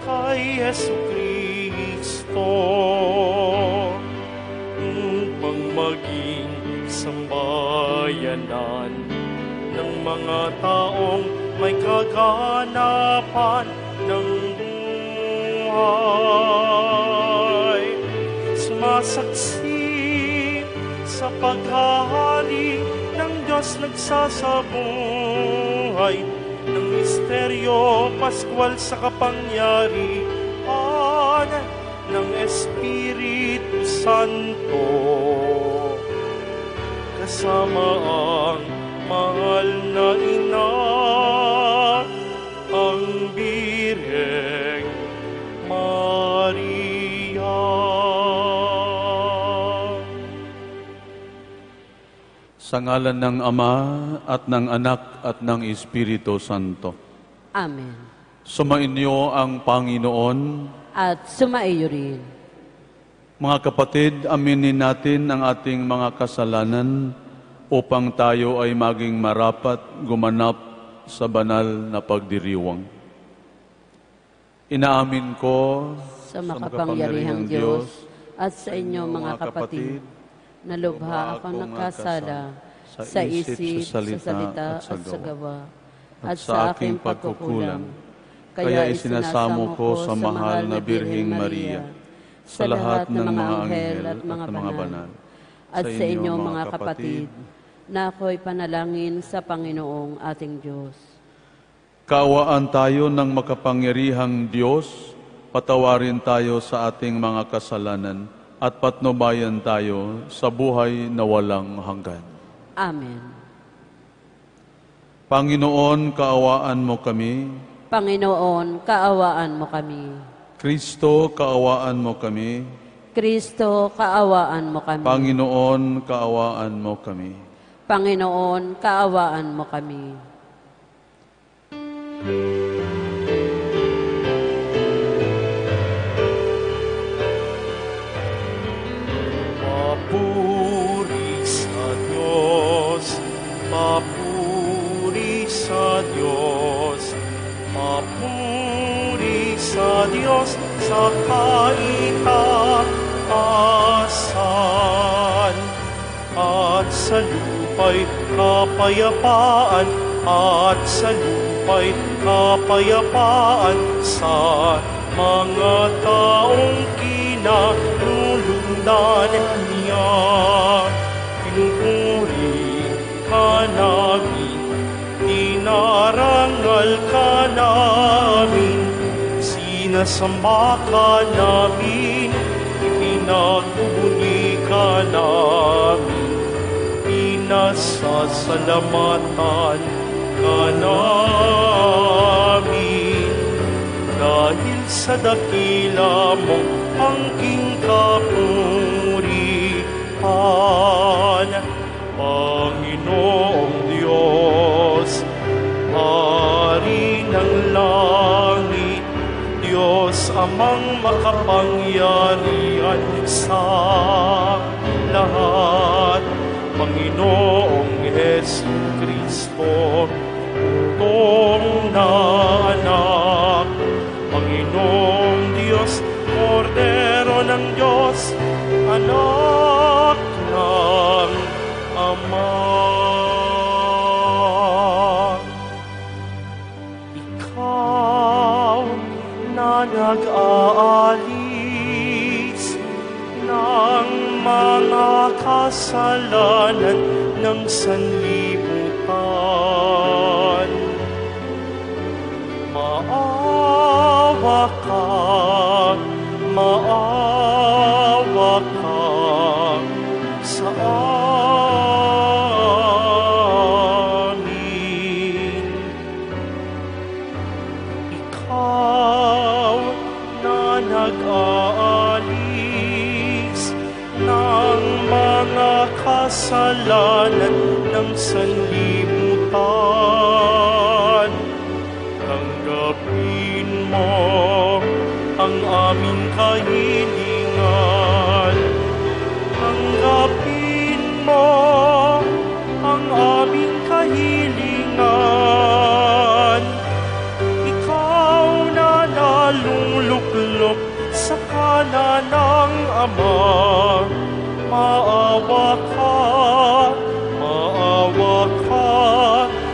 kay Jesucristo, upang maging sambayanan ng mga taong may kaganapan ng buhay. Sumasaksi sa paghahari ng Diyos nagsasabuhay, ng misteryo paskwal sa kapangyarihan ng Espiritu Santo, kasama ang mahal na ina, ang Birheng Maria. Sa ngalan ng Ama at ng Anak at ng Espiritu Santo. Amen. Sumainyo ang Panginoon. At sumaiyo rin. Mga kapatid, aminin natin ang ating mga kasalanan upang tayo ay maging marapat gumanap sa banal na pagdiriwang. Inaamin ko Sa makapangyarihang Diyos at sa inyo mga kapatid, na lubha ako nakasala sa isip, sa salita at sa gawa, at sa aking pagkukulang. Kaya isinasamo ko sa mahal na Birheng Maria, sa lahat ng mga anghel at mga banal, at sa inyo mga kapatid, na ako'y panalangin sa Panginoong ating Diyos. Kaawaan tayo ng makapangyarihang Diyos, patawarin tayo sa ating mga kasalanan, at patnubayan tayo sa buhay na walang hanggan. Amen. Panginoon, kaawaan mo kami. Panginoon, kaawaan mo kami. Kristo, kaawaan mo kami. Kristo, kaawaan mo kami. Panginoon, kaawaan mo kami. Panginoon, kaawaan mo kami. Papuri sa Diyos, papuri sa Diyos, papuri sa Diyos sa kaitaasan, at sa lupa'y kapayapaan, at sa lupa'y kapayapaan sa mga taong kinalulundan niya. Pinupuri ka namin, dinarangal ka namin, sinasamba ka namin, ipinagmumuni ka namin, pinasasalamatan ka namin. Dahil sa dakila mong angking kapurihan, Panginoong Diyos, Hari ng langit, Diyos amang makapangyarihan sa lahat, Panginoong Jesucristo, tutong na anak, Panginoong Diyos, Kordero ng Diyos, anak ng Ama. Ikaw na nag-aalis ng mga kasalanan ng sanlibutan, maawa ka, maawa ka sa amin. Ikaw na nag-aalis ng mga kasalanan ng sanlibutan, tanggapin mo ang aming kahilingan. Tanggapin mo ang aming kahilingan. Ikaw na Ama, maawa ka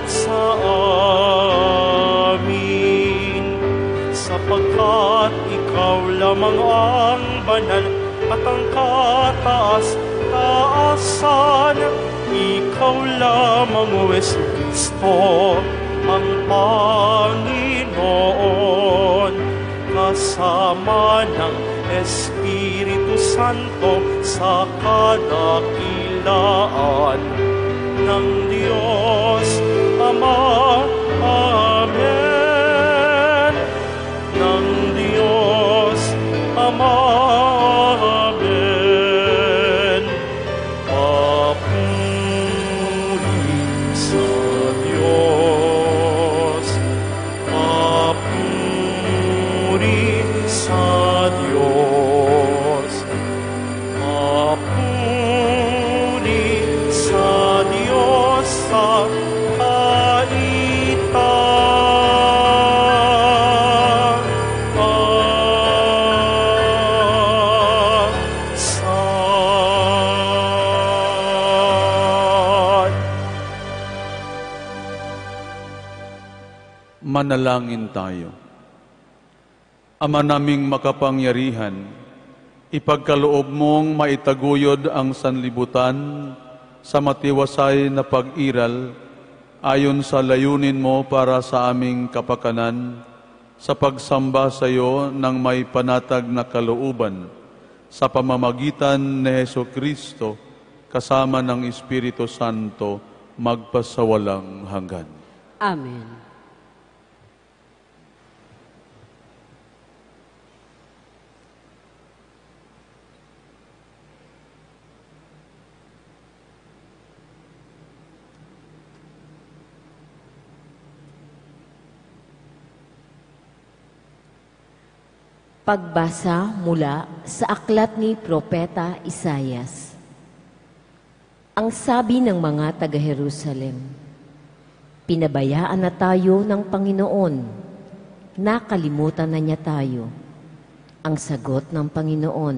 sa amin, sapagkat ikaw lamang ang banal at ang kataas-taasan. Ikaw lamang, O Jesucristo, ang Panginoon, kasama ng Espiritu Santo sa kadakilaan ng Diyos Ama. Amen. Ng Diyos Ama. Amen. Papuri sa Diyos. Papuri sa Diyos. Papuri sa Diyos sa Manalangin tayo. Ama naming makapangyarihan, ipagkaloob mong maitaguyod ang sanlibutan sa matiwasay na pag-iral ayon sa layunin mo para sa aming kapakanan, sa pagsamba sa iyo ng may panatag na kalooban, sa pamamagitan ni Jesucristo, kasama ng Espiritu Santo, magpasawalang hanggan. Amen. Pagbasa mula sa aklat ni Propeta Isaias. Ang sabi ng mga taga-Jerusalem, pinabayaan na tayo ng Panginoon, nakalimutan na niya tayo. Ang sagot ng Panginoon,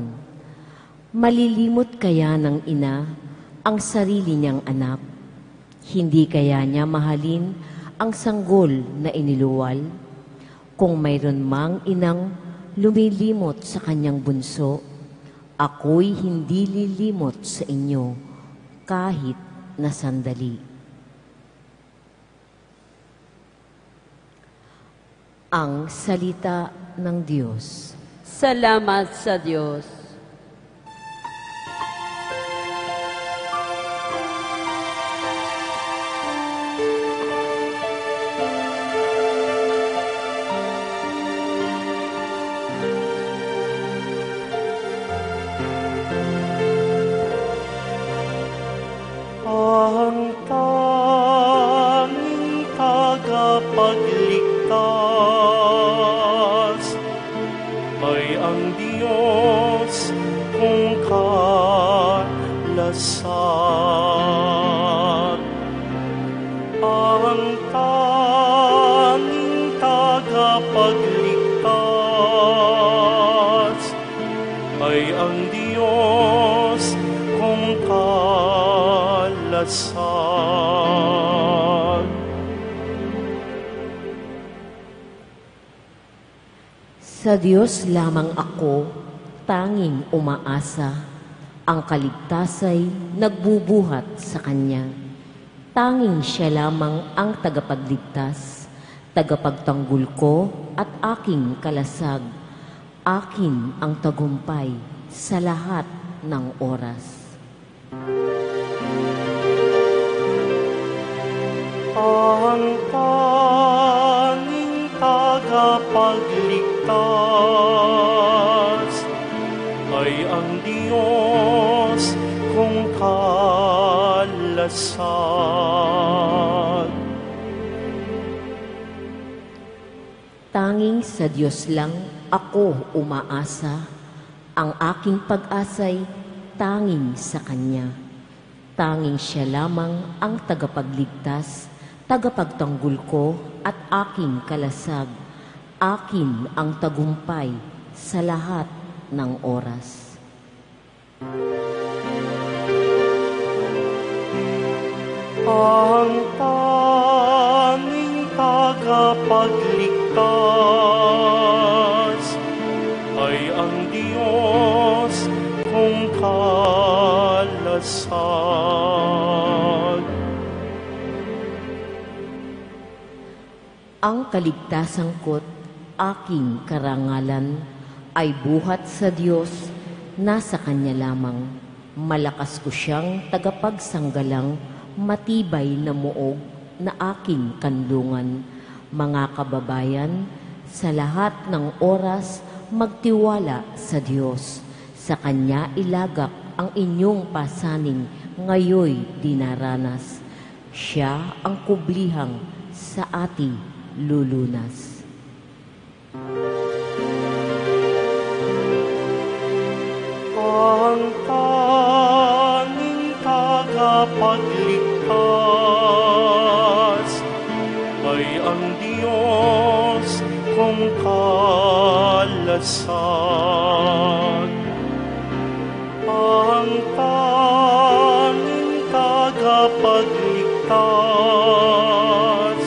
malilimot kaya ng ina ang sarili niyang anak? Hindi kaya niya mahalin ang sanggol na iniluwal? Kung mayroon mang inang lumilimot sa kanyang bunso, ako'y hindi lilimot sa inyo kahit na sandali. Ang salita ng Diyos. Salamat sa Diyos. Ang tanging tagapagligtas ay ang Diyos kung kalasag. Ang tanging tagapagligtas ay ang Diyos kung kalasag. Sa Diyos lamang ako tanging umaasa, ang kaligtasay nagbubuhat sa Kanya. Tanging Siya lamang ang tagapagligtas, tagapagtanggol ko at aking kalasag. Akin ang tagumpay sa lahat ng oras. Ang tanging tagapagligtas ay ang Diyos kung kalasag. Tanging sa Diyos lang ako umaasa, ang aking pag-asa'y tanging sa Kanya. Tanging Siya lamang ang tagapagligtas, tagapagtanggol ko at aking kalasag. Akin ang tagumpay sa lahat ng oras. Ang tanging tagapagligtas ay ang Diyos kong kalasag. Ang kaligtasang ko't aking karangalan ay buhat sa Diyos, nasa Kanya lamang. Malakas ko siyang tagapagsanggalang, matibay na muog na aking kanlungan. Mga kababayan, sa lahat ng oras, magtiwala sa Diyos. Sa Kanya ilagak ang inyong pasaning ngayoy dinaranas. Siya ang kublihang sa ati lulunas. Ang tanging tagapagligtas ay ang Diyos kong kalasag. Ang tanging tagapagligtas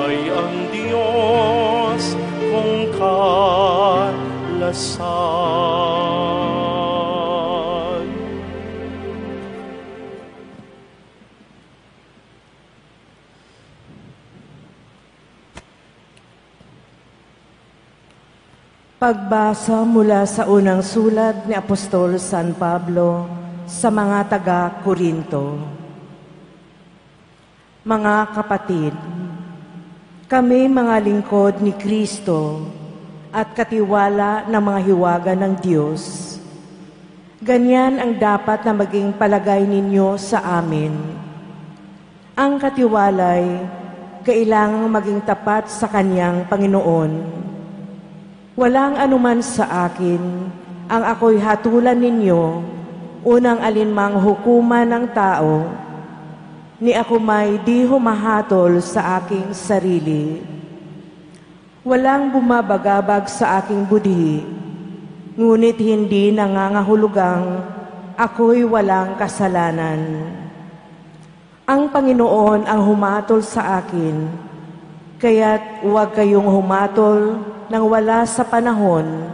ay ang Diyos kong kalasag. Pagbasa mula sa unang sulat ni Apostol San Pablo sa mga taga-Korinto. Mga kapatid, kami mga lingkod ni Kristo at katiwala ng mga hiwaga ng Diyos. Ganyan ang dapat na maging palagay ninyo sa amin. Ang katiwalay, kailangang maging tapat sa Kanyang Panginoon. Walang anuman sa akin ang ako'y hatulan ninyo, unang alinmang hukuman ng tao, ni ako may di humahatol sa aking sarili. Walang bumabagabag sa aking budhi, ngunit hindi nangangahulugang ako'y walang kasalanan. Ang Panginoon ang humatol sa akin, kaya't huwag kayong humatol nang wala sa panahon.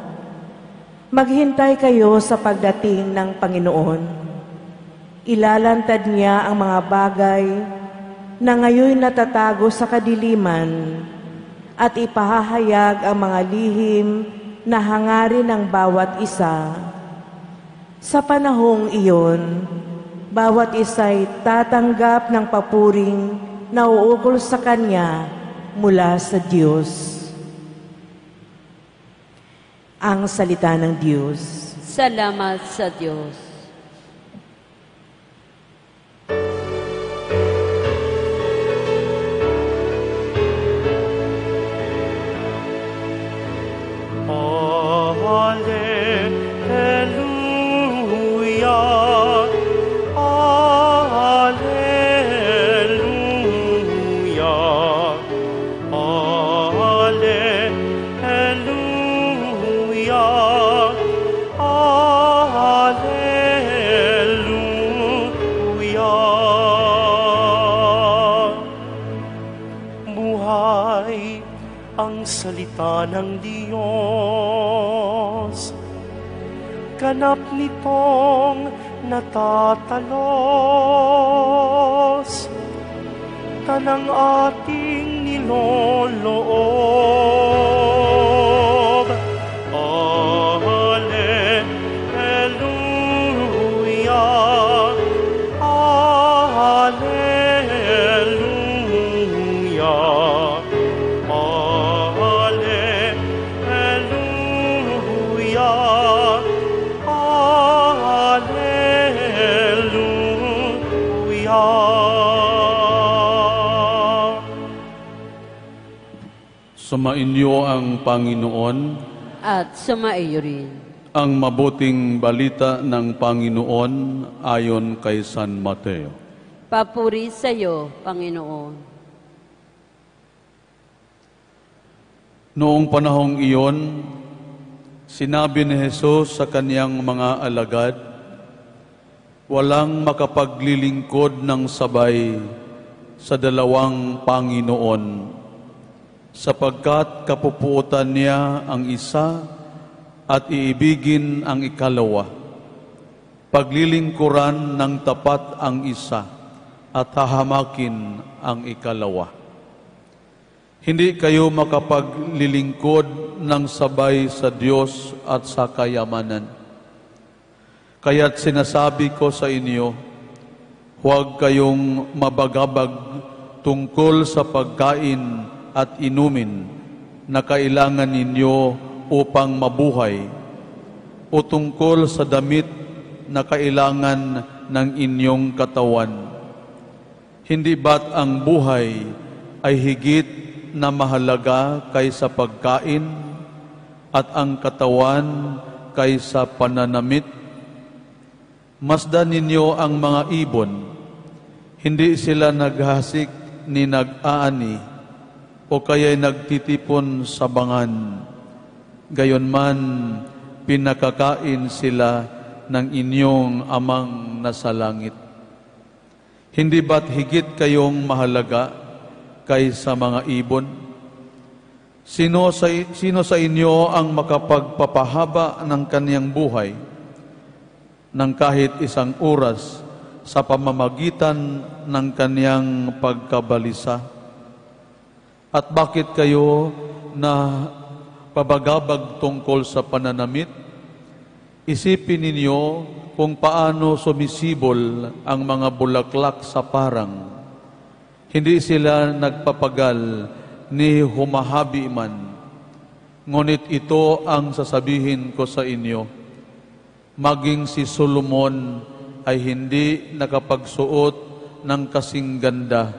Maghintay kayo sa pagdating ng Panginoon. Ilalantad niya ang mga bagay na ngayon natatago sa kadiliman at ipahahayag ang mga lihim na hangarin ng bawat isa. Sa panahong iyon, bawat isa'y tatanggap ng papuring na uukol sa Kanya mula sa Diyos. Ang salita ng Diyos. Salamat sa Diyos. Hallelujah, Hallelujah, Hallelujah, Hallelujah. Buhay ang salita ng Diyos, ganap nitong natatalos, tanang ating niloloob. Hallelujah, Hallelujah, Hallelujah, Hallelujah. Sumainyo ang Panginoon. At sumaiyo rin. Ang mabuting balita ng Panginoon ayon kay San Mateo. Papuri sa iyo, Panginoon. Noong panahong iyon, sinabi ni Jesus sa kaniyang mga alagad, walang makapaglilingkod ng sabay sa dalawang Panginoon, sapagkat kapupuotan niya ang isa at iibigin ang ikalawa. Paglilingkuran ng tapat ang isa at hahamakin ang ikalawa. Hindi kayo makapaglilingkod ng sabay sa Diyos at sa kayamanan. Kaya't sinasabi ko sa inyo, huwag kayong mabagabag tungkol sa pagkain at inumin na kailangan ninyo upang mabuhay, o tungkol sa damit na kailangan ng inyong katawan. Hindi ba't ang buhay ay higit na mahalaga kaysa pagkain at ang katawan kaysa pananamit? Masdan ninyo ang mga ibon, hindi sila naghasik ni nag-aani o kaya'y nagtitipon sa bangan. Gayonman, pinakakain sila ng inyong amang nasa langit. Hindi ba't higit kayong mahalaga kaysa mga ibon? Sino sa inyo ang makapagpapahaba ng kaniyang buhay ng kahit isang oras sa pamamagitan ng kaniyang pagkabalisa? At bakit kayo na pabagabag tungkol sa pananamit? Isipin ninyo kung paano sumisibol ang mga bulaklak sa parang. Hindi sila nagpapagal ni humahabi man. Ngunit ito ang sasabihin ko sa inyo, maging si Solomon ay hindi nakapagsuot ng kasing ganda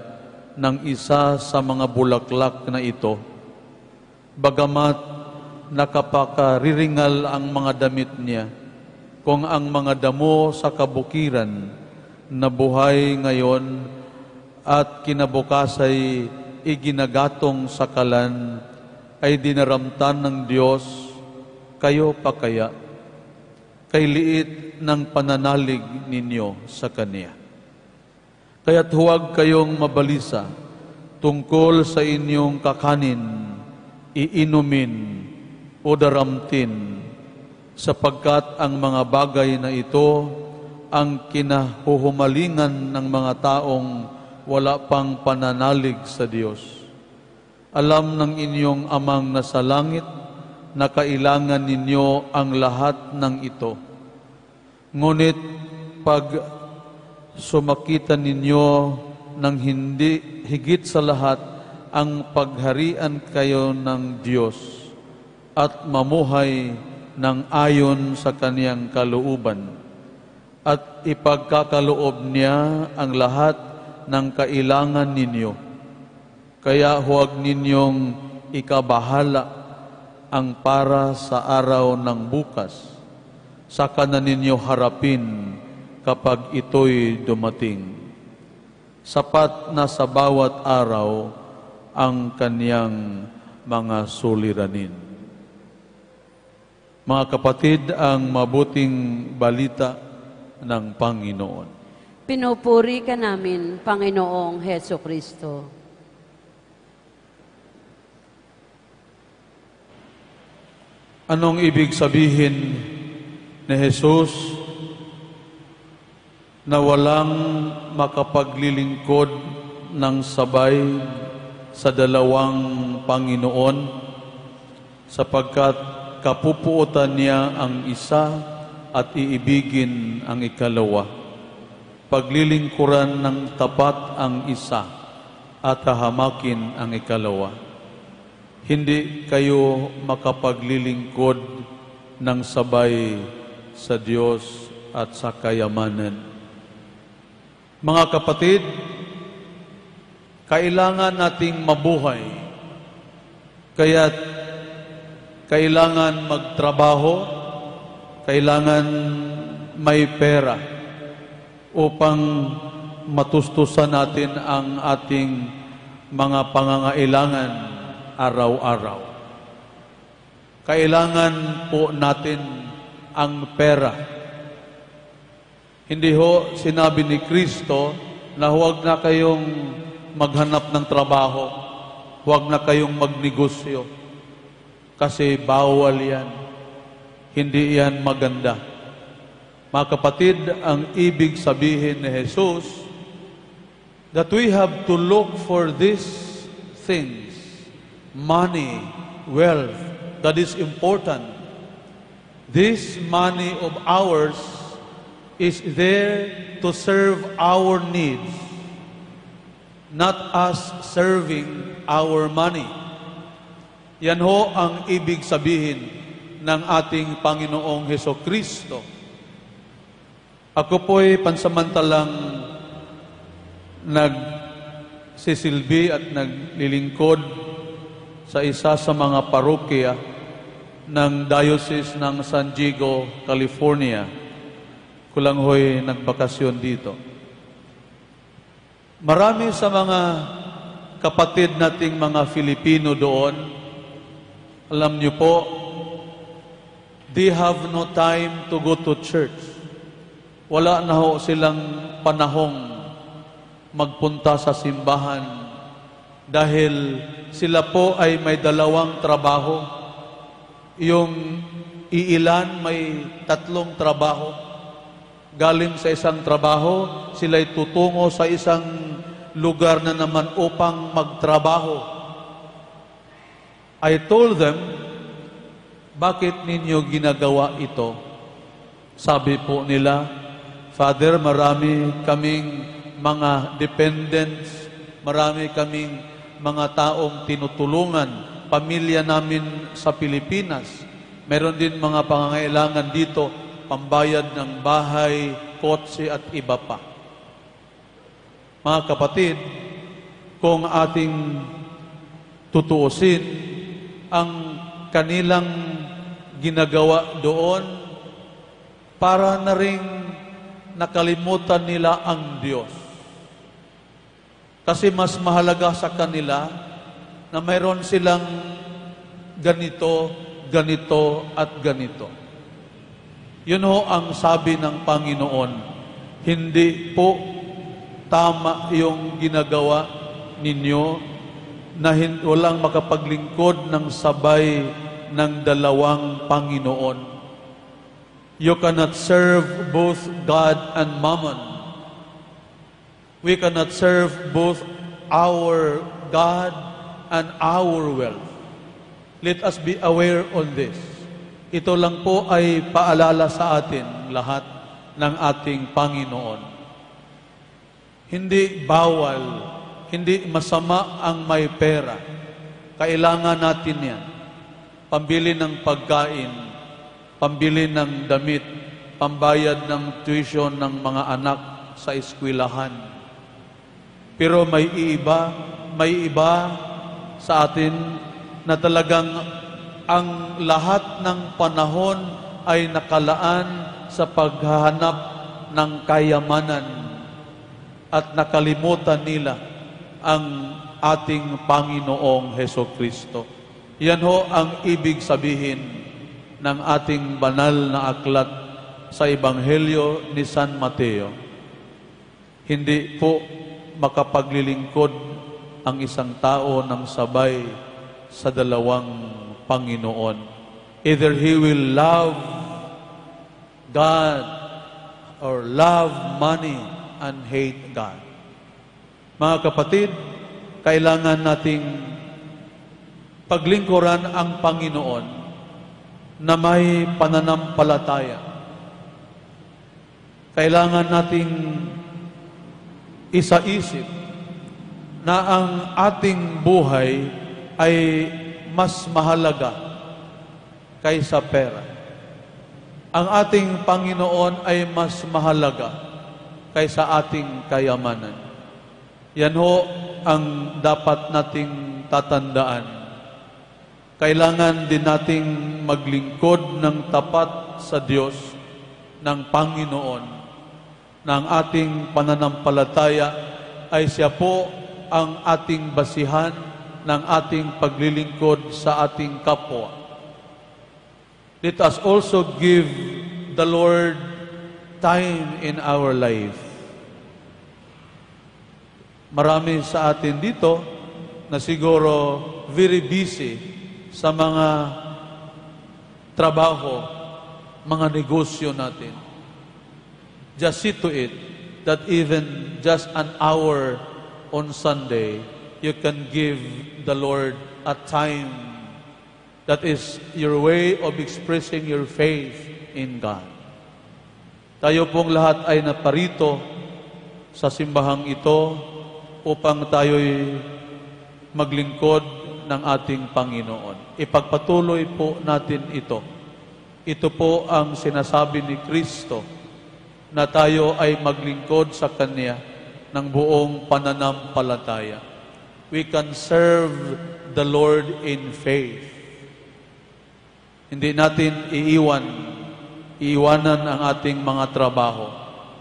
ng isa sa mga bulaklak na ito. Bagamat nakapakariringal ang mga damit niya, kung ang mga damo sa kabukiran na buhay ngayon at kinabukas ay iginagatong sa kalan ay dinaramtan ng Diyos, kayo pa kaya? Kay liit ng pananalig ninyo sa Kanya. Kaya't huwag kayong mabalisa tungkol sa inyong kakanin, iinumin o daramtin, sapagkat ang mga bagay na ito ang kinahuhumalingan ng mga taong wala pang pananalig sa Diyos. Alam ng inyong amang nasa langit na kailangan ninyo ang lahat ng ito. Ngunit pag sumakitan ninyo ng hindi higit sa lahat ang pagharian kayo ng Diyos at mamuhay ng ayon sa Kaniyang kalooban, at ipagkakaloob niya ang lahat ng kailangan ninyo. Kaya huwag ninyong ikabahala ang para sa araw ng bukas, saka na ninyo harapin kapag ito'y dumating. Sapat na sa bawat araw ang kaniyang mga suliranin. Mga kapatid, ang mabuting balita ng Panginoon. Pinupuri ka namin, Panginoong Heso Kristo. Anong ibig sabihin ni Jesus na walang makapaglilingkod ng sabay sa dalawang Panginoon, sapagkat kapupuotan niya ang isa at iibigin ang ikalawa. Paglilingkuran ng tapat ang isa at hahamakin ang ikalawa. Hindi kayo makapaglilingkod ng sabay sa Diyos at sa kayamanan. Mga kapatid, kailangan nating mabuhay. Kaya't kailangan magtrabaho, kailangan may pera upang matustusan natin ang ating mga pangangailangan araw-araw. Kailangan po natin ang pera. Hindi ho sinabi ni Kristo na huwag na kayong maghanap ng trabaho, huwag na kayong magnegosyo, kasi bawal yan. Hindi yan maganda. Mga kapatid, ang ibig sabihin ni Jesus, that we have to look for these things, money, wealth, that is important. This money of ours is there to serve our needs, not us serving our money. Yan ho ang ibig sabihin ng ating Panginoong Hesukristo. Ako po'y pansamantalang nagsisilbi at naglilingkod sa isa sa mga parokya ng Diocese ng San Diego, California. Kulang ho'y nagbakasyon dito. Marami sa mga kapatid nating mga Filipino doon, alam niyo po, they have no time to go to church. Wala na ho silang panahong magpunta sa simbahan dahil sila po ay may dalawang trabaho. Yung iilan may 3 trabaho. Galing sa isang trabaho, sila'y tutungo sa isang lugar na naman upang magtrabaho. I told them, bakit ninyo ginagawa ito? Sabi po nila, Father, marami kaming mga dependents, marami kaming mga taong tinutulungan, pamilya namin sa Pilipinas. Meron din mga pangangailangan dito, pambayad ng bahay, kotse at iba pa. Mga kapatid, kung ating tutuusin ang kanilang ginagawa doon, para na ring nakalimutan nila ang Diyos. Kasi mas mahalaga sa kanila na mayroon silang ganito, ganito at ganito. Yun ho ang sabi ng Panginoon, hindi po tama yung ginagawa ninyo na walang makapaglingkod ng sabay ng dalawang Panginoon. You cannot serve both God and Mammon. We cannot serve both our God and our wealth. Let us be aware on this. Ito lang po ay paalala sa atin lahat ng ating Panginoon. Hindi bawal, hindi masama ang may pera. Kailangan natin yan. Pambili ng pagkain, pambili ng damit, pambayad ng tuition ng mga anak sa eskwelahan. Pero may iba sa atin na talagang ang lahat ng panahon ay nakalaan sa paghahanap ng kayamanan at nakalimutan nila ang ating Panginoong Hesukristo. Yan ho ang ibig sabihin ng ating banal na aklat sa Ebanghelyo ni San Mateo. Hindi po makapaglilingkod ang isang tao ng sabay sa dalawang Panginoon. Either he will love God or love money and hate God. Mga kapatid, kailangan nating paglingkuran ang Panginoon na may pananampalataya. Kailangan nating isa-isip na ang ating buhay ay mas mahalaga kaysa pera. Ang ating Panginoon ay mas mahalaga kaysa ating kayamanan. Yan ho ang dapat nating tatandaan. Kailangan din nating maglingkod ng tapat sa Diyos ng Panginoon, na ang ating pananampalataya ay Siya po ang ating basihan ng ating paglilingkod sa ating kapwa. Let us also give the Lord time in our life. Marami sa atin dito na siguro very busy sa mga trabaho, mga negosyo natin. Just see to it that even just an hour on Sunday, you can give the Lord a time that is your way of expressing your faith in God. Tayo pong lahat ay naparito sa simbahang ito upang tayo'y maglingkod ng ating Panginoon. Ipagpatuloy po natin ito. Ito po ang sinasabi ni Kristo na tayo ay maglingkod sa Kanya ng buong pananampalataya. We can serve the Lord in faith. Hindi natin iiwanan ang ating mga trabaho.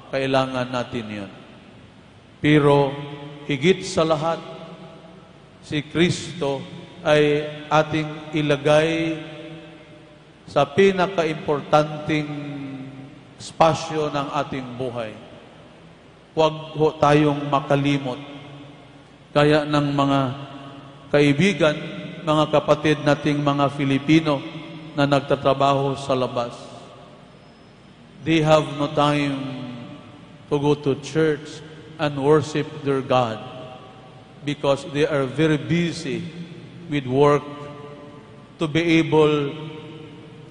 Kailangan natin yun. Pero higit sa lahat, si Kristo ay ating ilagay sa pinaka-importanting espasyo ng ating buhay. Huwag ho tayong makalimot. Kaya ng mga kaibigan, mga kapatid nating mga Filipino na nagtatrabaho sa labas, they have no time to go to church and worship their God because they are very busy with work to be able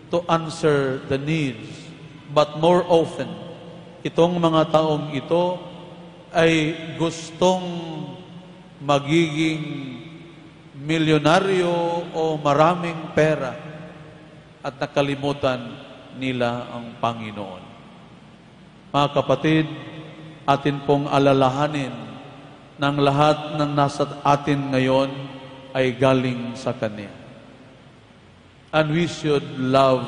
to answer the needs. But more often, itong mga taong ito ay gustong magiging milyonaryo o maraming pera at nakalimutan nila ang Panginoon. Mga kapatid, atin pong alalahanin ng lahat ng nasa atin ngayon ay galing sa Kanya. And we should love,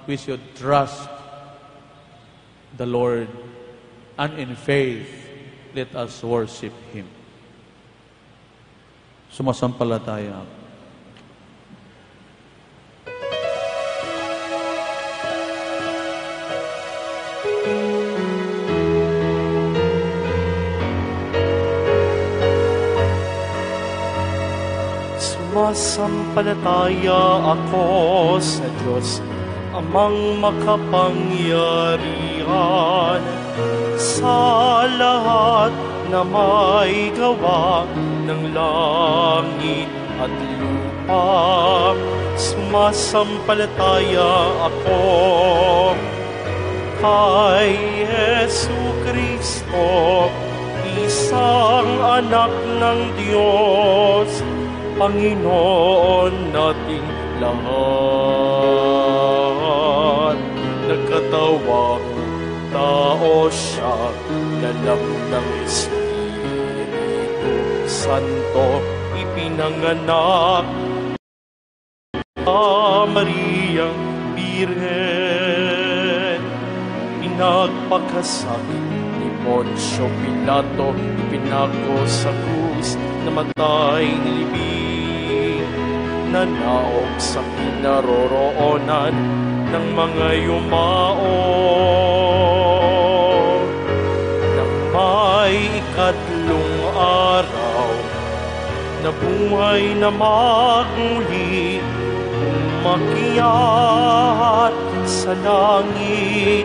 we should trust the Lord, and in faith, let us worship Him. Sumasampalataya ako. Sumasampalataya ako sa Diyos, Amang makapangyarihan, sa lahat na may gawa ng langit at lupa. Sumasampalataya ako kay Jesucristo, isang anak ng Diyos, Panginoon nating lahat. Nagkatawang tao siya, lalang ng Espiritu Santo, ipinanganak Mariang Birhen. Pinagpakasak ni Poncio Pilato, ipinako sa krus, namatay nilibing, nanaog sa kinaroroonan ng mga yumao. Nang may ikatlong araw, nabuhay na magmuli, umakyat sa langit,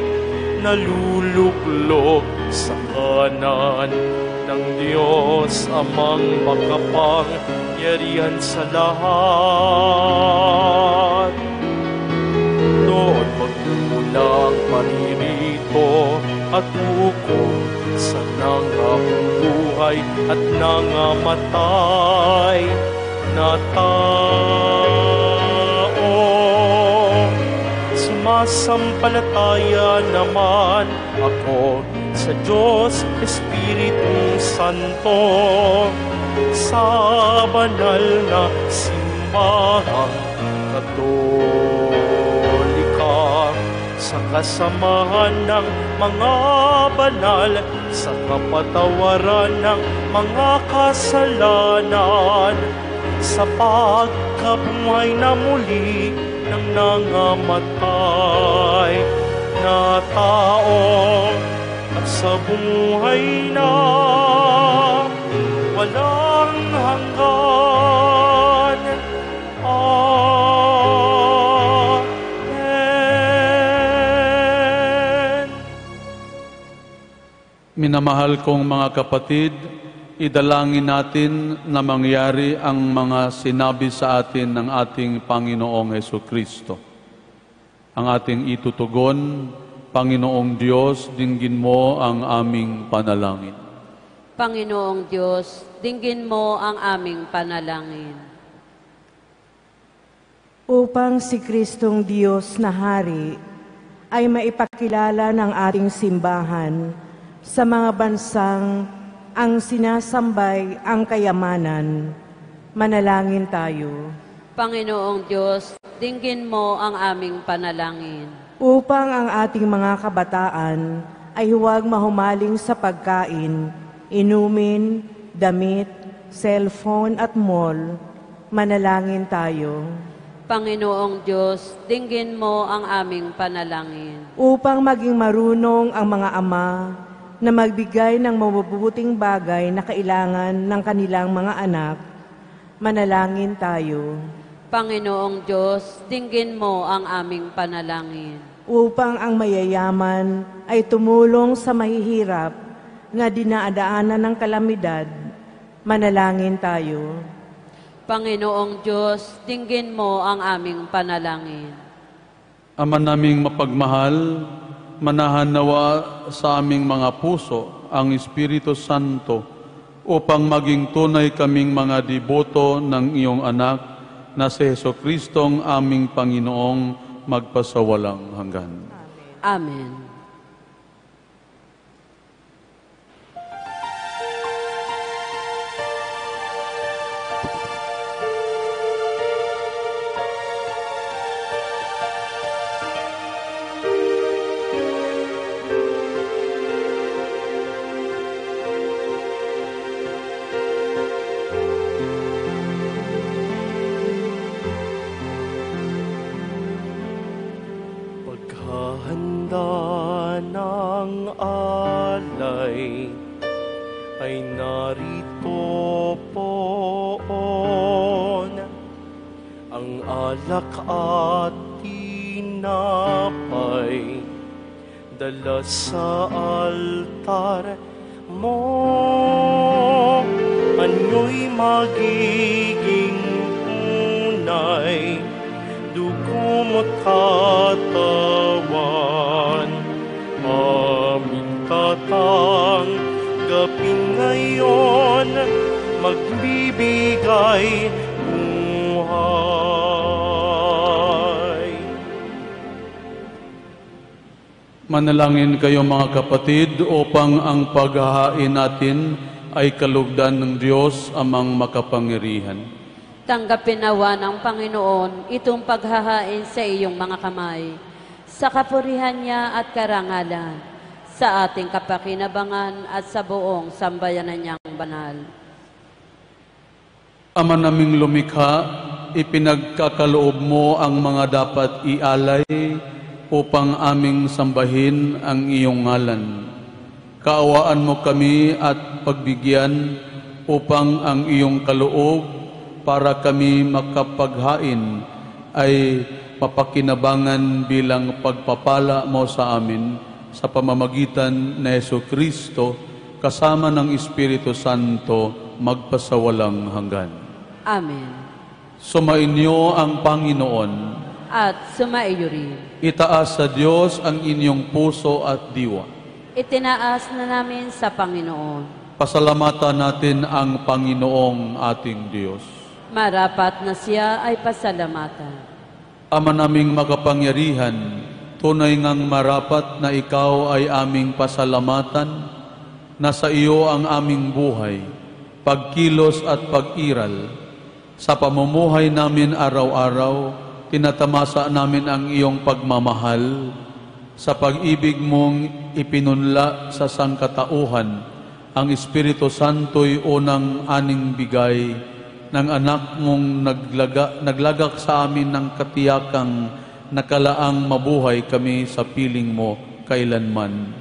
naluluklok sa kanan ng Diyos Amang makapangyarihan sa lahat. Doon magmula ang paririto at hukom sa nangabubuhay at nangamatay na tao. Sumasampalataya naman ako sa Diyos Espiritu Santo, sa banal na simbahang Katolika, sa kasamahan ng mga banal, sa kapatawaran ng mga kasalanan, sa pagkabuhay na muli ng nangamatay na tao at sa buhay na walang hanggan. Amen. Minamahal kong mga kapatid, idalangin natin na mangyari ang mga sinabi sa atin ng ating Panginoong Hesukristo. Ang ating itutugon, Panginoong Diyos, dinggin mo ang aming panalangin. Panginoong Diyos, dinggin mo ang aming panalangin. Upang si Kristong Diyos na Hari ay maipakilala ng ating simbahan sa mga bansang ang sinasambay ang kayamanan, manalangin tayo. Panginoong Diyos, dinggin mo ang aming panalangin. Upang ang ating mga kabataan ay huwag mahumaling sa pagkain, inumin, damit, cellphone at mall, manalangin tayo. Panginoong Diyos, dinggin mo ang aming panalangin. Upang maging marunong ang mga ama na magbigay ng mabubuting bagay na kailangan ng kanilang mga anak, manalangin tayo. Panginoong Diyos, dinggin mo ang aming panalangin. Upang ang mayayaman ay tumulong sa mahihirap na dinaadaanan ng kalamidad, manalangin tayo. Panginoong Diyos, dinggin mo ang aming panalangin. Ama naming mapagmahal, manahan nawa sa aming mga puso ang Espiritu Santo upang maging tunay kaming mga deboto ng iyong anak na si Jesucristong aming Panginoong magpasawalang hanggan. Amen. Handa ng alay ay narito poon, ang alak at tinapay dala sa altar mo. Ano'y magiging unay, dugo mo't katawan, aming tatanggapin ngayon, magbibigay buhay. Manalangin kayo mga kapatid upang ang paghahain natin ay kalugdan ng Diyos amang makapangyarihan. Tanggapin nawa ng Panginoon itong paghahain sa iyong mga kamay, sa kapurihan niya at karangalan, sa ating kapakinabangan at sa buong sambayanan niyang banal. Ama naming lumikha, ipinagkakaloob mo ang mga dapat ialay upang aming sambahin ang iyong ngalan. Kaawaan mo kami at pagbigyan upang ang iyong kaloob para kami makapaghain ay mapakinabangan bilang pagpapala mo sa amin sa pamamagitan ni Jesucristo kasama ng Espiritu Santo magpasawalang hanggan. Amen. Sumainyo ang Panginoon. At sumaiyo rin. Itaas sa Diyos ang inyong puso at diwa. Itinaas na namin sa Panginoon. Pasalamatan natin ang Panginoong ating Diyos. Marapat na siya ay pasalamatan. Ama naming makapangyarihan, tunay ngang marapat na ikaw ay aming pasalamatan, na sa iyo ang aming buhay, pagkilos at pag-iral. Sa pamumuhay namin araw-araw, tinatamasa namin ang iyong pagmamahal. Sa pag-ibig mong ipinunla sa sangkatauhan, ang Espiritu Santo'y unang aning bigay ng anak mong naglagak sa amin ng katiyakang nakalaang mabuhay kami sa piling mo kailanman.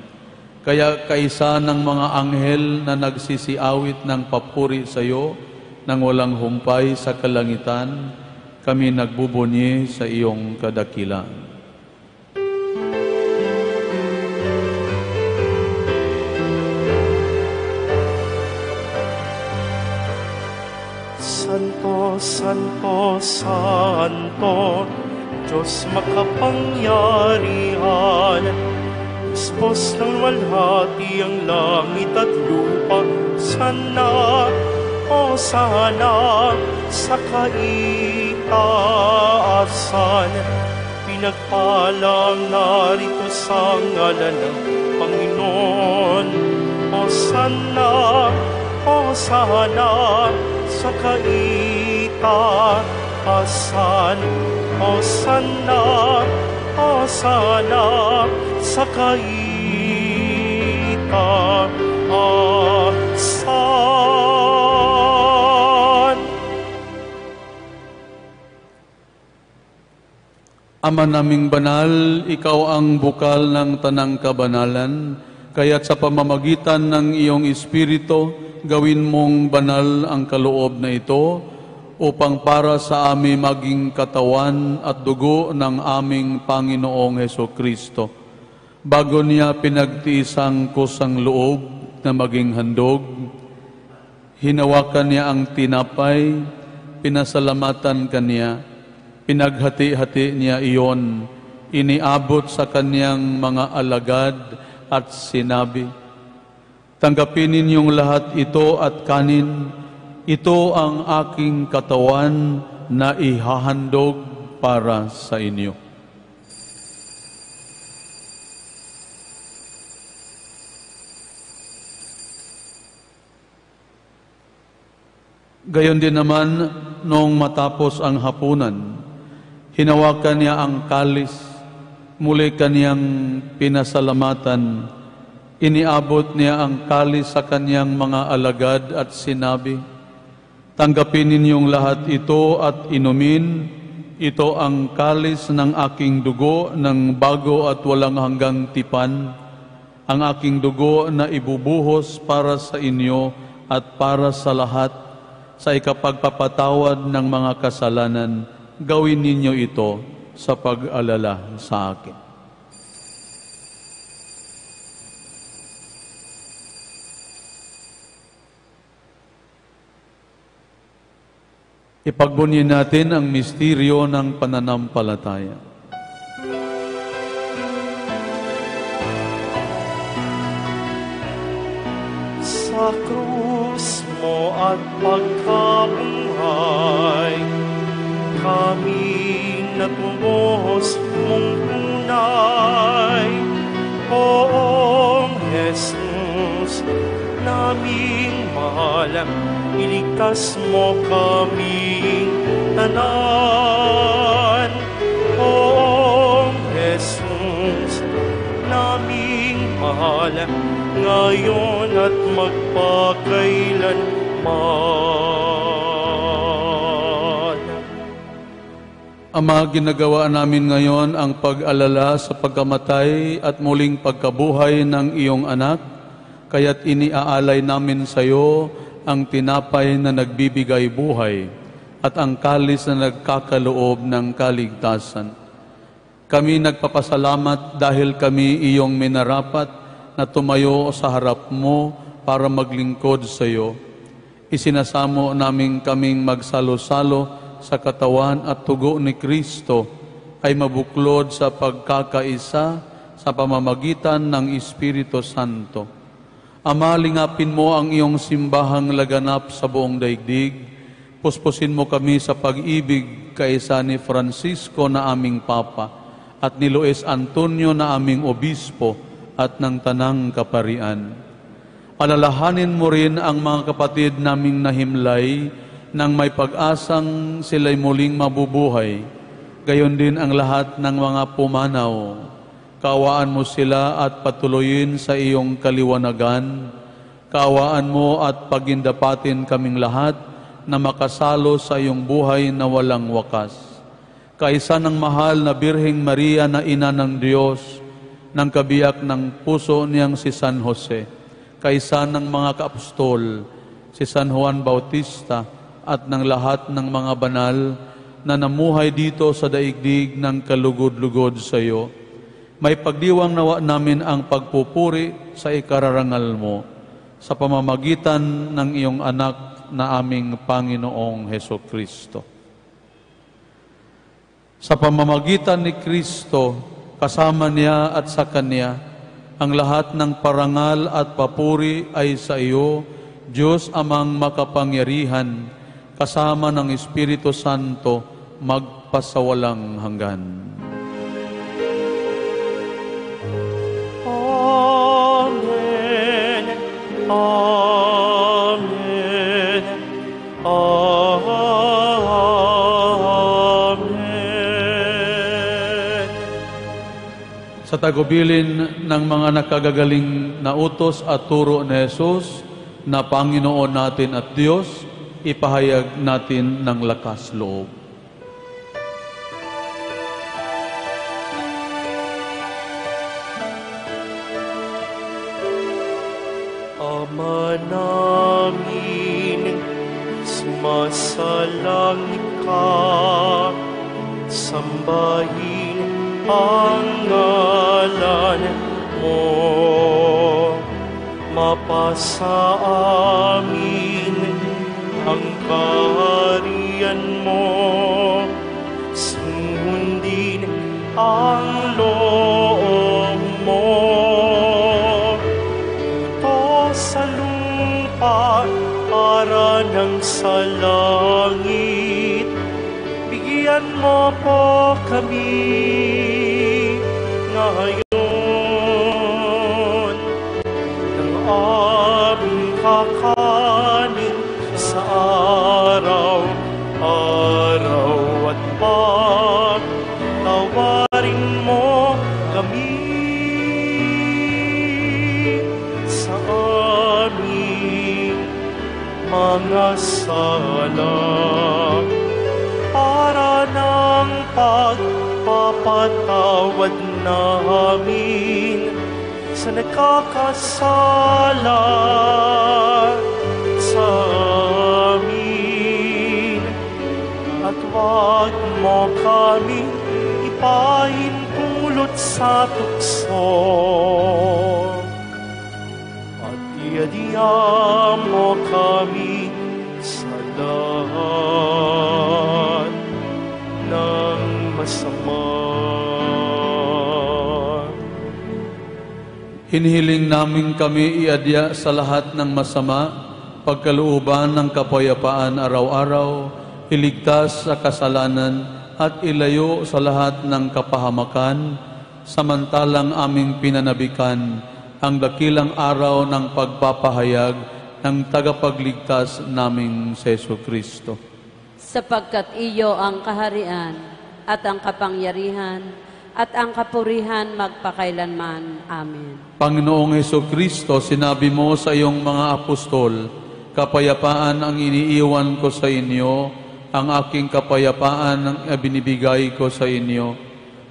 Kaya kaisa ng mga anghel na nagsisiawit ng papuri sa iyo nang walang humpay sa kalangitan, kami nagbubunyi sa iyong kadakilaan. Santo, Santo, Santo, Diyos makapangyarihan, Diyos ng walhati ang langit at lupa, sana, o sana, sa kaitaasan, pinagpalang narito sa ngalan ng Panginoon, o sana, sa kaitaasan, Hosanna, Hosanna, sa kaitaasan. Ama naming banal, ikaw ang bukal ng tanang kabanalan, kaya't sa pamamagitan ng iyong Espiritu, gawin mong banal ang kaloob na ito upang para sa amin maging katawan at dugo ng aming Panginoong Hesukristo. Bago niya pinagtiisang kusang loob na maging handog, hinawakan niya ang tinapay, pinasalamatan kaniya, pinaghati-hati niya iyon, iniabot sa kaniyang mga alagad at sinabi, "Tanggapin ninyong lahat ito at kanin. Ito ang aking katawan na ihahandog para sa inyo." Gayon din naman, noong matapos ang hapunan, hinawakan niya ang kalis, muli kaniyang pinasalamatan, iniabot niya ang kalis sa kaniyang mga alagad at sinabi, "Tanggapin ninyong lahat ito at inumin. Ito ang kalis ng aking dugo ng bago at walang hanggang tipan, ang aking dugo na ibubuhos para sa inyo at para sa lahat sa ikapagpapatawad ng mga kasalanan. Gawin ninyo ito sa pag-alala sa akin." Ipagbunyi natin ang misteryo ng pananampalataya. Sa krus mo at pagkabuhay, kami natubos mong tunay. Poong Jesus, naming mahal, iligtas mo kaming tanan. Poong Jesus, naming mahal, ngayon at magpakailanman. Ama, ginagawa namin ngayon ang pag-alala sa pagkamatay at muling pagkabuhay ng iyong anak, kaya't iniaalay namin sa iyo ang tinapay na nagbibigay buhay at ang kalis na nagkakaloob ng kaligtasan. Kami nagpapasalamat dahil kami iyong minarapat na tumayo sa harap mo para maglingkod sa iyo. Isinasamo namin kaming magsalo-salo sa katawan at tugo ni Kristo ay mabuklod sa pagkakaisa sa pamamagitan ng Espiritu Santo. Ama, lingapin mo ang iyong simbahang laganap sa buong daigdig. Puspusin mo kami sa pag-ibig kaisa ni Francisco na aming Papa at ni Luis Antonio na aming Obispo at ng Tanang Kaparian. Alalahanin mo rin ang mga kapatid naming nahimlay nang may pag-asang sila'y muling mabubuhay. Gayon din ang lahat ng mga pumanaw. Kaawaan mo sila at patuloyin sa iyong kaliwanagan. Kaawaan mo at pagindapatin kaming lahat na makasalo sa iyong buhay na walang wakas. kaisa ng mahal na Birheng Maria na ina ng Diyos, ng kabiyak ng puso niyang si San Jose, kaisa ng mga kaapostol, si San Juan Bautista, at ng lahat ng mga banal na namuhay dito sa daigdig ng kalugod-lugod sa iyo, may pagdiwang nawa namin ang pagpupuri sa ikararangal mo sa pamamagitan ng iyong anak na aming Panginoong Hesukristo. Sa pamamagitan ni Kristo, kasama niya at sa Kanya, ang lahat ng parangal at papuri ay sa iyo, Diyos amang makapangyarihan, kasama ng Espiritu Santo, magpasawalang hanggan. Amen. Amen. Amen. Sa tagubilin ng mga nakagagaling na utos at turo ni Jesus na Panginoon natin at Diyos, ipahayag natin ng lakas loob. Ama namin, sumasalangit ka, sambahin ang ngalan mo, mapasa amin ang kaharian mo, sundin ang loob mo. Ito sa lupa para ng sa langit, bigyan mo po kami ngayon ng aming kakanin sa araw-araw, at pagtawarin mo kami sa aming mga sala, para ng pagpapatawad namin sa nagkakasala sa amin. At huwag mo kami ipahintulot sa tukso, at iadya mo kami sa lahat ng masama. Hinihiling namin kami iadya sa lahat ng masama, pagkalooban ng kapayapaan araw-araw, iligtas sa kasalanan at ilayo sa lahat ng kapahamakan, samantalang aming pinanabikan ang dakilang araw ng pagpapahayag ng tagapagligtas naming si Jesucristo. Sapagkat iyo ang kaharian at ang kapangyarihan at ang kapurihan magpakailanman. Amen. Panginoong Jesucristo, sinabi mo sa iyong mga apostol, kapayapaan ang iniiwan ko sa inyo, ang aking kapayapaan ang binibigay ko sa inyo.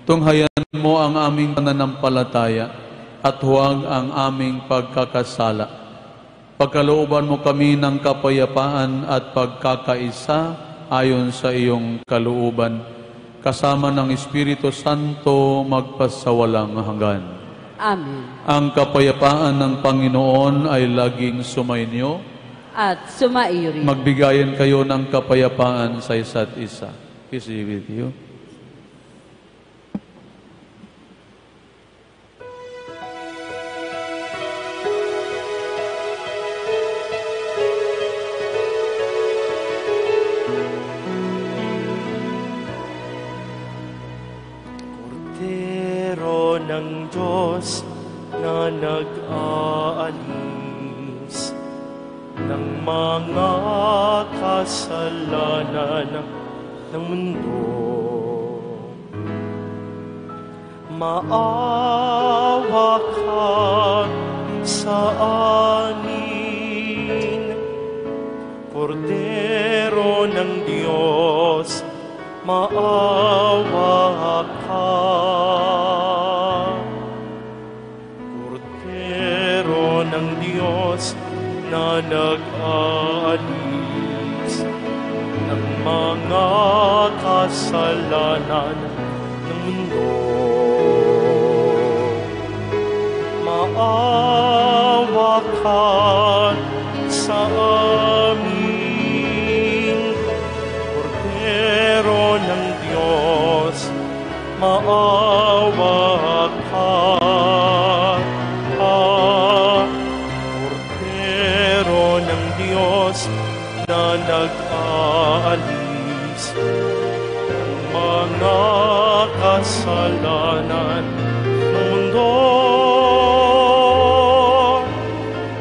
Tunghayan mo ang aming pananampalataya at huwag ang aming pagkakasala. Pagkalooban mo kami ng kapayapaan at pagkakaisa ayon sa iyong kalooban, kasama ng Espiritu Santo magpasawalang hanggan. Amen. Ang kapayapaan ng Panginoon ay laging sumainyo. At sumaiyo rin. Magbigayan kayo ng kapayapaan sa isa't isa. Peace be with you. Kordero ng Diyos na nag-aalis ng mga kasalanan ng mundo, maawa ka sa amin. Kordero ng Diyos maawa ka. Kordero ng Diyos na nag-aalis ng mga kasalanan ng mundo, maawa ka sa amin. Kordero ng Diyos, maawa ka. Kordero ng Diyos na nag-aalis ng mga kasalanan ng mundo,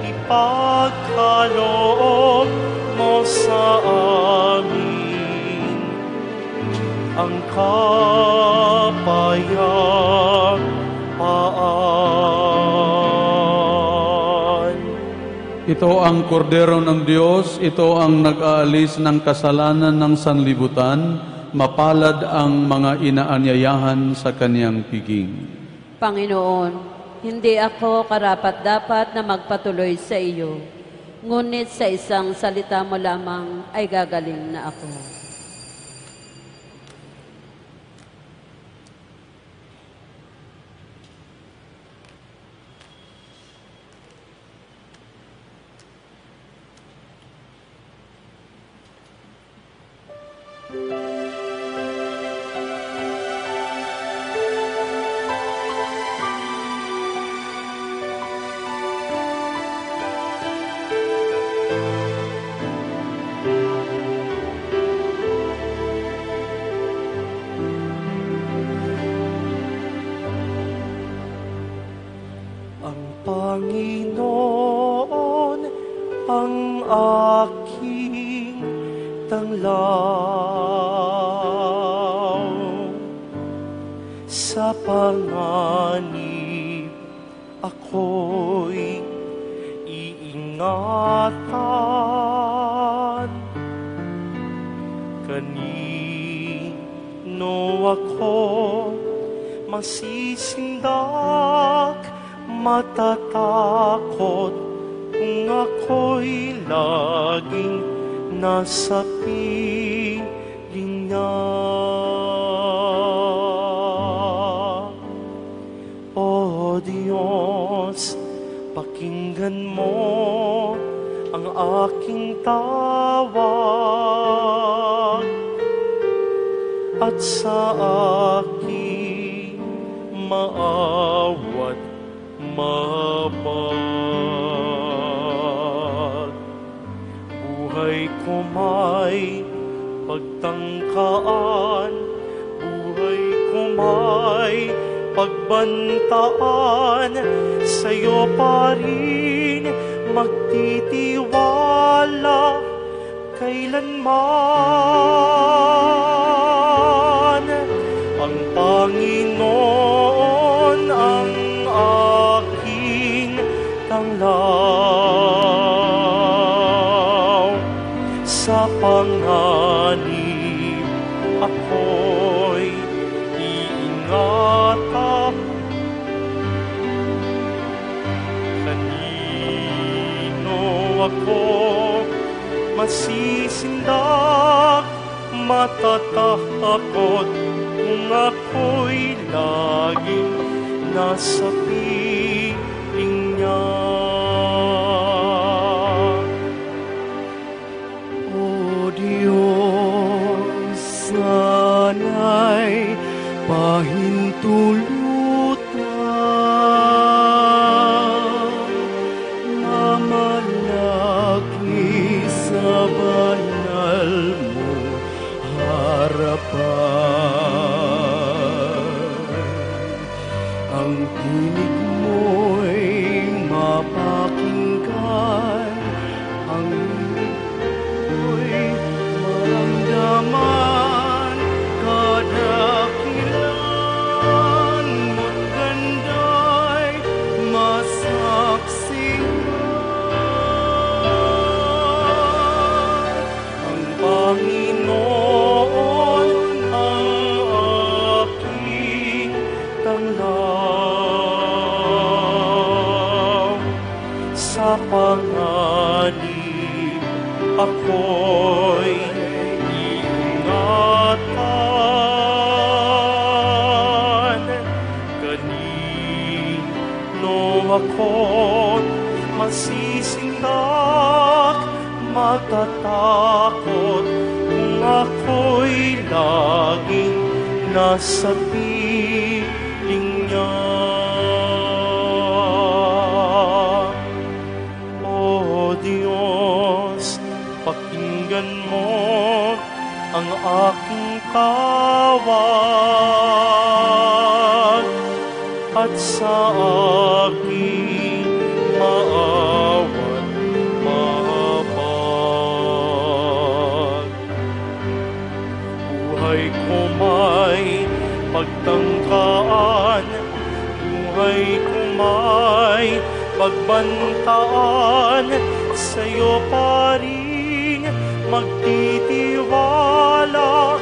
ipagkaloob mo sa amin ang kapayapaan. Ito ang kordero ng Diyos, ito ang nag-aalis ng kasalanan ng sanlibutan. Mapalad ang mga inaanyayahan sa kaniyang piging. Panginoon, hindi ako karapat-dapat na magpatuloy sa iyo, ngunit sa isang salita mo lamang ay gagaling na ako. Panginoon ang aking tanglaw, sa panganib ako'y iingatan. Kanino ako masisindak, matatakot kung ako'y laging nasa piling niya. O Diyos, pakinggan mo ang aking tawag at sa aking maawat mabag. Buhay ko may pagtangkaan, buhay ko may pagbantaan, sa'yo pa rin magtitiwala kailanman. Ang Panginoon ang aking tanglaw, sa panganib ako'y iingatan. Kanino ako masisindak, matatakot kung ako'y laging nasa piling niya. O Diyos, sana'y pahintulutan na malaki sa banal mo harapan. Ang tinig mo'y mapakinggan, ang mo'y maramdaman, kadakilan mo't ganda'y masaksihan. Ang Panginoon ako't masisindak, matatakot kung ako'y laging nasa piling niya. O Diyos, pakinggan mo ang aking tawag at sa aking maawa't mapag. Buhay ko may pagtangkaan, buhay ko may pagbantaan, sa'yo pa rin magtitiwala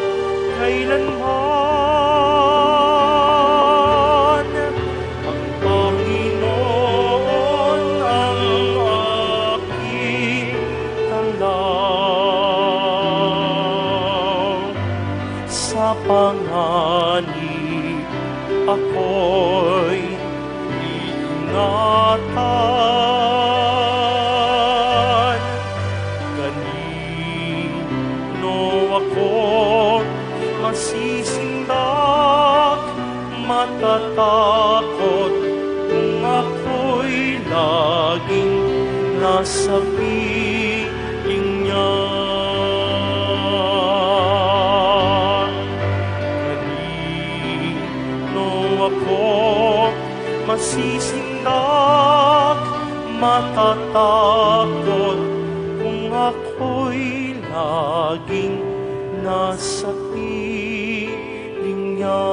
kailanman. Ang Panginoon ang aking tanglaw. Sa panganib ako'y iingatan. Kanino ako masisindak, matatakot kung ako'y laging nasa piling niya. Kanino ako masisindak, matatakot kung ako'y laging nasa piling niya.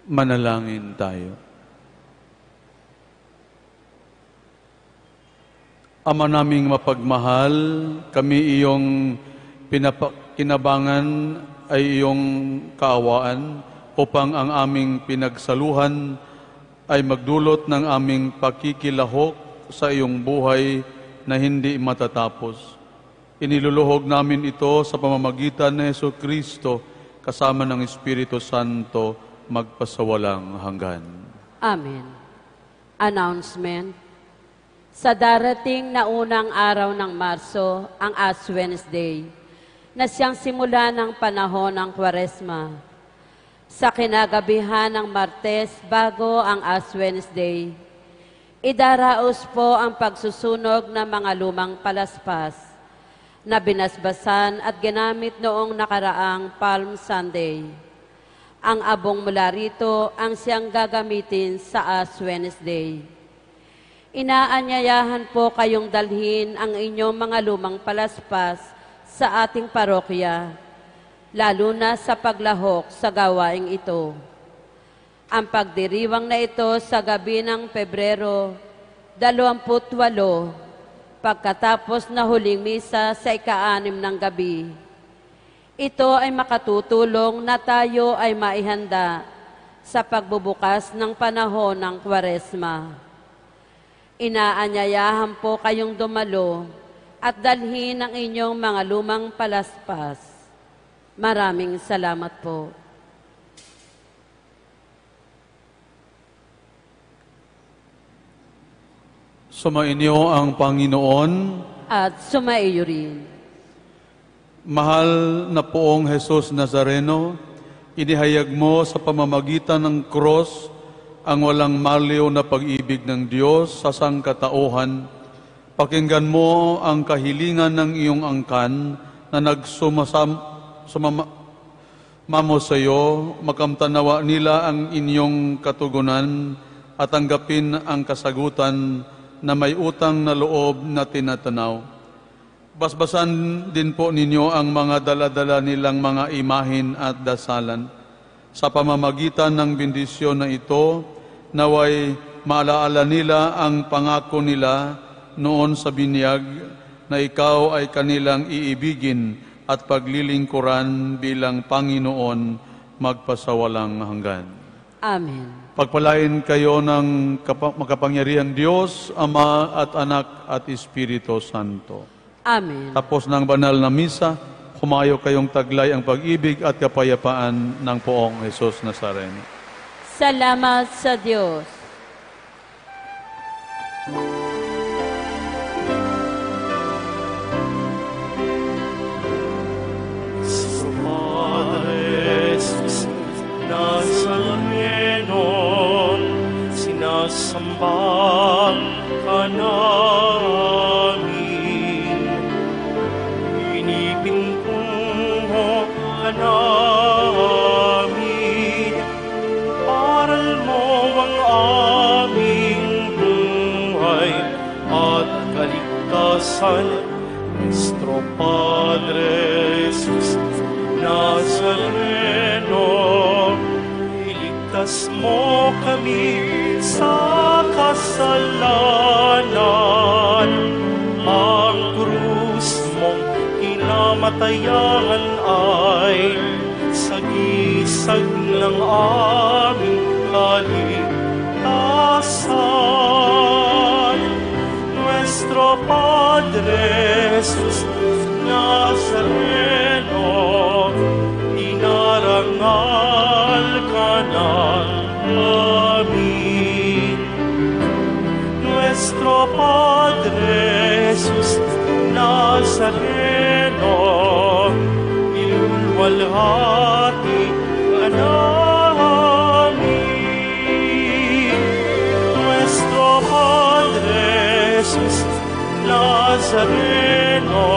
Manalangin tayo. Ama naming mapagmahal, kami iyong kinabangan ay iyong kaawaan upang ang aming pinagsaluhan ay magdulot ng aming pakikilahok sa iyong buhay na hindi matatapos. Iniluluhog namin ito sa pamamagitan ni Jesucristo kasama ng Espiritu Santo magpasawalang hanggan. Amen. Announcement. Sa darating na unang araw ng Marso, ang Ash Wednesday, na siyang simula ng panahon ng Kwaresma. Sa kinagabihan ng Martes bago ang Ash Wednesday, idaraos po ang pagsusunog ng mga lumang palaspas na binasbasan at ginamit noong nakaraang Palm Sunday. Ang abong mula rito ang siyang gagamitin sa Ash Wednesday. Inaanyayahan po kayong dalhin ang inyong mga lumang palaspas sa ating parokya, lalo na sa paglahok sa gawaing ito. Ang pagdiriwang na ito sa gabi ng Pebrero 28, pagkatapos na huling misa sa ika-6 ng gabi. Ito ay makatutulong na tayo ay maihanda sa pagbubukas ng panahon ng Kwaresma. Inaanyayahan po kayong dumalo at dalhin ang inyong mga lumang palaspas. Maraming salamat po. Sumainyo ang Panginoon At sumaiyo rin. Mahal na Poong Jesus Nazareno, inihayag mo sa pamamagitan ng cross ang walang maliw na pag-ibig ng Diyos sa sangkatauhan. Pakinggan mo ang kahilingan ng iyong angkan na nagsumamo sa iyo, makamtanawa nila ang inyong katugunan at tanggapin ang kasagutan na may utang na loob na tinatanaw. Basbasan din po ninyo ang mga dala-dala nilang mga imahin at dasalan. Sa pamamagitan ng bendisyon na ito, naway maalaala nila ang pangako nila noon sa binyag na ikaw ay kanilang iibigin at paglilingkuran bilang Panginoon magpasawalang hanggan. Amen. Pagpalain kayo ng makapangyarihang Diyos, Ama at Anak at Espiritu Santo. Amen. Tapos ng banal na misa, humayo kayong taglay ang pag-ibig at kapayapaan ng Poong Jesus Nazareno. Salamat sa Diyos. Nazareno, sinasamba ka namin. Pinipintungo ka namin. Aral mo ang aming buhay at kaligtasan. Nuestro Padre Jesus Nazareno, iligtas mo kami sa kasalanan. Ang krus mong kinamatayan ay sagisag ng aming kaligtasan. Nuestro Padre Jesus Nazareno, inarangal ka namin. Nuestro Padre Jesus Nazareno, ilulwalhati ka namin. Nuestro Padre Jesus Nazareno,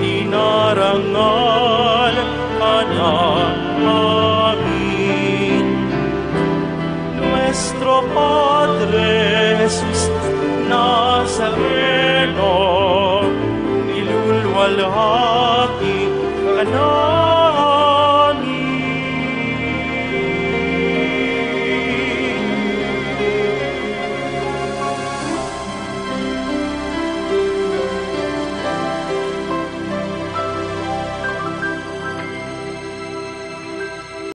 inarangal ka namin. Nuestro Padre Jesus Nazareno, ilulwalhati